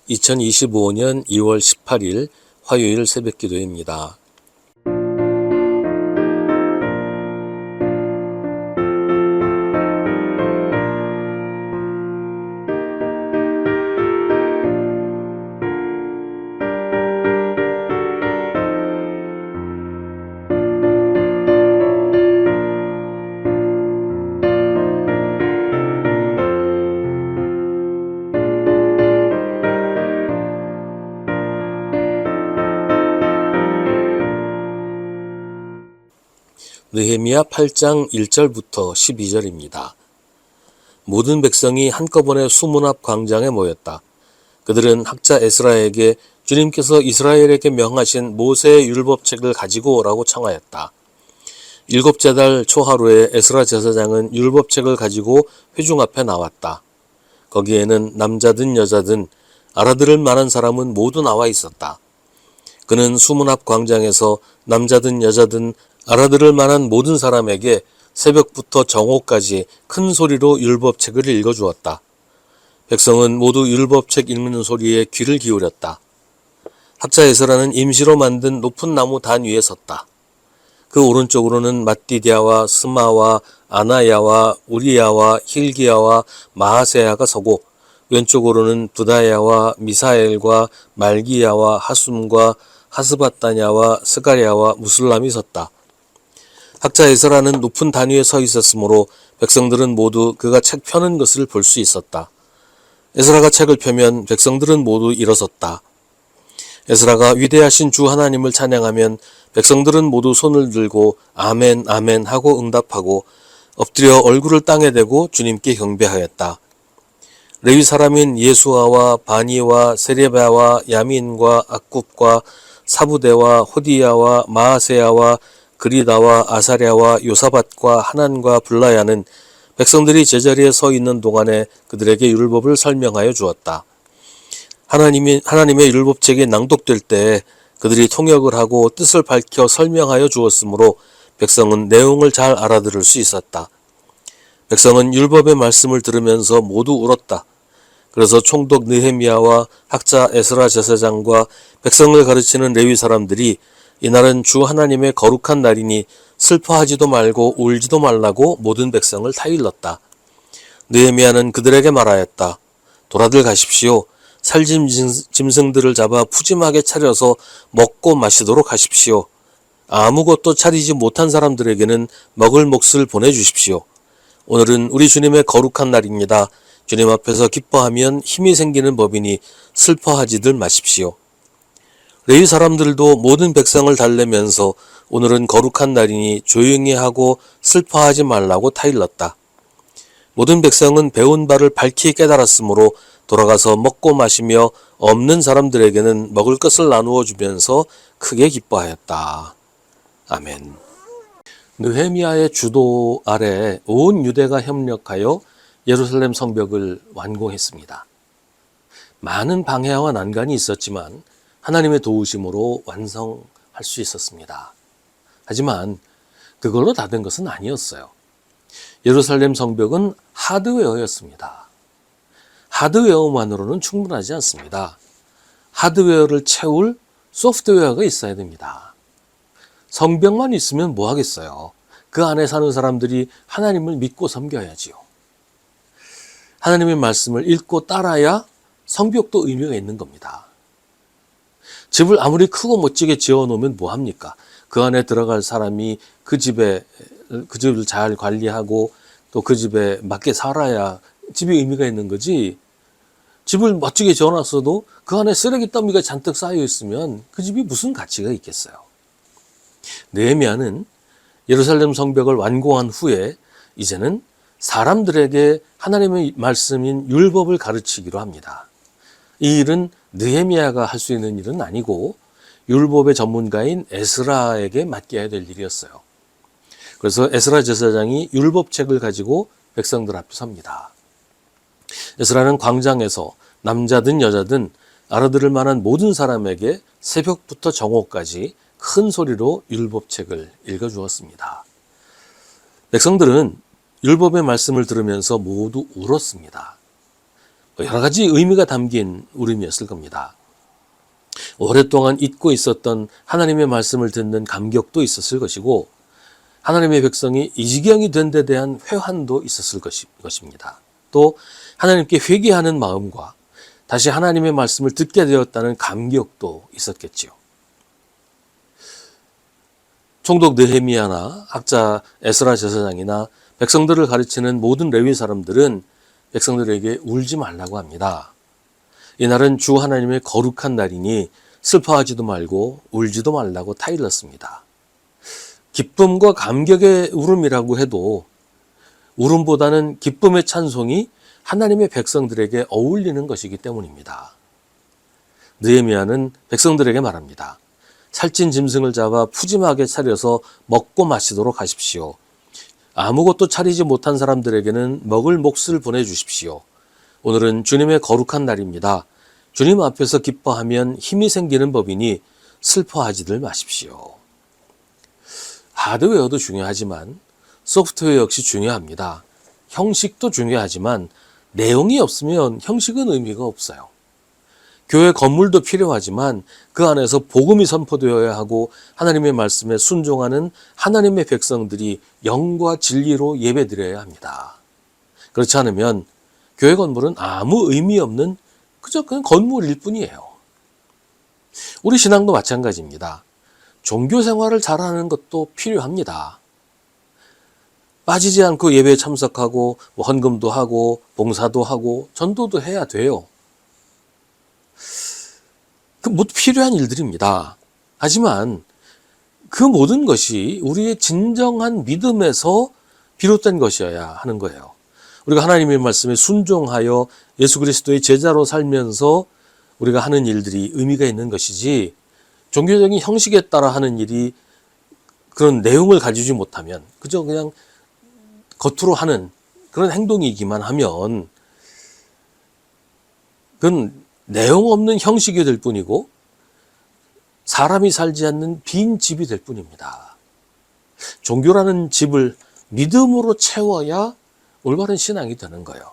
2025년 2월 18일 화요일 새벽 기도입니다. 느헤미야 8장 1절부터 12절입니다. 모든 백성이 한꺼번에 수문 앞 광장에 모였다. 그들은 학자 에스라에게 주님께서 이스라엘에게 명하신 모세의 율법책을 가지고 오라고 청하였다. 일곱째 달 초하루에 에스라 제사장은 율법책을 가지고 회중 앞에 나왔다. 거기에는 남자든 여자든 알아들을 만한 사람은 모두 나와 있었다. 그는 수문 앞 광장에서 남자든 여자든 알아들을 만한 모든 사람에게 새벽부터 정오까지 큰 소리로 율법책을 읽어주었다. 백성은 모두 율법책 읽는 소리에 귀를 기울였다. 학자 에스라는 임시로 만든 높은 나무 단 위에 섰다. 그 오른쪽으로는 mat디디아와 스마와 아나야와 우리야와 힐기야와 마하세야가 서고 왼쪽으로는 부다야와 미사엘과 말기야와 하숨과 하스바다냐와 스가랴와 무슬람이 섰다. 학자 에스라는 높은 단위에 서 있었으므로 백성들은 모두 그가 책 펴는 것을 볼 수 있었다. 에스라가 책을 펴면 백성들은 모두 일어섰다. 에스라가 위대하신 주 하나님을 찬양하면 백성들은 모두 손을 들고 아멘 아멘 하고 응답하고 엎드려 얼굴을 땅에 대고 주님께 경배하였다. 레위 사람인 예수아와 바니와 세레바와 야민과 악굽과 사부대와 호디야와 마하세야와 그리다와 아사랴와 요사밧과 하난과 블라야는 백성들이 제자리에 서 있는 동안에 그들에게 율법을 설명하여 주었다. 하나님의 율법책이 낭독될 때 그들이 통역을 하고 뜻을 밝혀 설명하여 주었으므로 백성은 내용을 잘 알아들을 수 있었다. 백성은 율법의 말씀을 들으면서 모두 울었다. 그래서 총독 느헤미야와 학자 에스라 제사장과 백성을 가르치는 레위 사람들이 이날은 주 하나님의 거룩한 날이니 슬퍼하지도 말고 울지도 말라고 모든 백성을 타일렀다. 느헤미야는 그들에게 말하였다. 돌아들 가십시오. 살짐 짐승들을 잡아 푸짐하게 차려서 먹고 마시도록 하십시오. 아무것도 차리지 못한 사람들에게는 먹을 몫을 보내주십시오. 오늘은 우리 주님의 거룩한 날입니다. 주님 앞에서 기뻐하면 힘이 생기는 법이니 슬퍼하지들 마십시오. 레위 사람들도 모든 백성을 달래면서 오늘은 거룩한 날이니 조용히 하고 슬퍼하지 말라고 타일렀다. 모든 백성은 배운 바를 밝히 깨달았으므로 돌아가서 먹고 마시며 없는 사람들에게는 먹을 것을 나누어 주면서 크게 기뻐하였다. 아멘. 느헤미야의 주도 아래 온 유대가 협력하여 예루살렘 성벽을 완공했습니다. 많은 방해와 난관이 있었지만 하나님의 도우심으로 완성할 수 있었습니다. 하지만 그걸로 다 된 것은 아니었어요. 예루살렘 성벽은 하드웨어였습니다. 하드웨어만으로는 충분하지 않습니다. 하드웨어를 채울 소프트웨어가 있어야 됩니다. 성벽만 있으면 뭐 하겠어요? 그 안에 사는 사람들이 하나님을 믿고 섬겨야지요. 하나님의 말씀을 읽고 따라야 성벽도 의미가 있는 겁니다. 집을 아무리 크고 멋지게 지어놓으면 뭐합니까? 그 안에 들어갈 사람이 그 집을 잘 관리하고 또 그 집에 맞게 살아야 집이 의미가 있는 거지. 집을 멋지게 지어놨어도 그 안에 쓰레기 더미가 잔뜩 쌓여 있으면 그 집이 무슨 가치가 있겠어요? 느헤미야는 예루살렘 성벽을 완공한 후에 이제는 사람들에게 하나님의 말씀인 율법을 가르치기로 합니다. 이 일은 느헤미야가 할 수 있는 일은 아니고 율법의 전문가인 에스라에게 맡겨야 될 일이었어요. 그래서 에스라 제사장이 율법책을 가지고 백성들 앞에 섭니다. 에스라는 광장에서 남자든 여자든 알아들을 만한 모든 사람에게 새벽부터 정오까지 큰 소리로 율법책을 읽어주었습니다. 백성들은 율법의 말씀을 들으면서 모두 울었습니다. 여러 가지 의미가 담긴 울음이었을 겁니다. 오랫동안 잊고 있었던 하나님의 말씀을 듣는 감격도 있었을 것이고 하나님의 백성이 이 지경이 된 데 대한 회환도 있었을 것입니다. 또 하나님께 회개하는 마음과 다시 하나님의 말씀을 듣게 되었다는 감격도 있었겠지요. 총독 느헤미야나 학자 에스라 제사장이나 백성들을 가르치는 모든 레위 사람들은 백성들에게 울지 말라고 합니다. 이날은 주 하나님의 거룩한 날이니 슬퍼하지도 말고 울지도 말라고 타일렀습니다. 기쁨과 감격의 울음이라고 해도 울음보다는 기쁨의 찬송이 하나님의 백성들에게 어울리는 것이기 때문입니다. 느헤미야는 백성들에게 말합니다. 살찐 짐승을 잡아 푸짐하게 차려서 먹고 마시도록 하십시오. 아무것도 차리지 못한 사람들에게는 먹을 몫을 보내주십시오. 오늘은 주님의 거룩한 날입니다. 주님 앞에서 기뻐하면 힘이 생기는 법이니 슬퍼하지들 마십시오. 하드웨어도 중요하지만 소프트웨어 역시 중요합니다. 형식도 중요하지만 내용이 없으면 형식은 의미가 없어요. 교회 건물도 필요하지만 그 안에서 복음이 선포되어야 하고 하나님의 말씀에 순종하는 하나님의 백성들이 영과 진리로 예배드려야 합니다. 그렇지 않으면 교회 건물은 아무 의미 없는 그냥 건물일 뿐이에요. 우리 신앙도 마찬가지입니다. 종교 생활을 잘하는 것도 필요합니다. 빠지지 않고 예배에 참석하고 헌금도 하고 봉사도 하고 전도도 해야 돼요. 그 모두 필요한 일들입니다. 하지만 그 모든 것이 우리의 진정한 믿음에서 비롯된 것이어야 하는 거예요. 우리가 하나님의 말씀에 순종하여 예수 그리스도의 제자로 살면서 우리가 하는 일들이 의미가 있는 것이지 종교적인 형식에 따라 하는 일이 그런 내용을 가지지 못하면 그저 그냥 겉으로 하는 그런 행동이기만 하면 그건 내용 없는 형식이 될 뿐이고 사람이 살지 않는 빈 집이 될 뿐입니다. 종교라는 집을 믿음으로 채워야 올바른 신앙이 되는 거예요.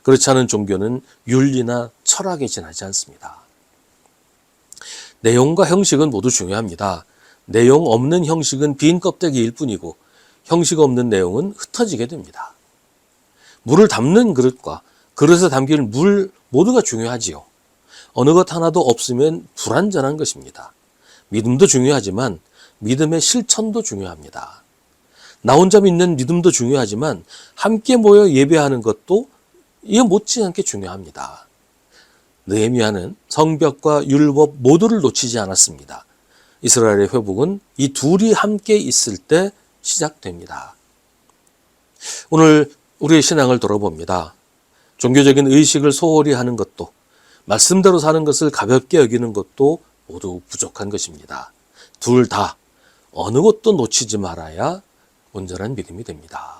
그렇지 않은 종교는 윤리나 철학에 지나지 않습니다. 내용과 형식은 모두 중요합니다. 내용 없는 형식은 빈 껍데기일 뿐이고 형식 없는 내용은 흩어지게 됩니다. 물을 담는 그릇과 그릇에 담길 물 모두가 중요하지요. 어느 것 하나도 없으면 불완전한 것입니다. 믿음도 중요하지만 믿음의 실천도 중요합니다. 나 혼자 믿는 믿음도 중요하지만 함께 모여 예배하는 것도 이에 못지않게 중요합니다. 느헤미야는 성벽과 율법 모두를 놓치지 않았습니다. 이스라엘의 회복은 이 둘이 함께 있을 때 시작됩니다. 오늘 우리의 신앙을 돌아봅니다. 종교적인 의식을 소홀히 하는 것도 말씀대로 사는 것을 가볍게 여기는 것도 모두 부족한 것입니다. 둘 다 어느 것도 놓치지 말아야 온전한 믿음이 됩니다.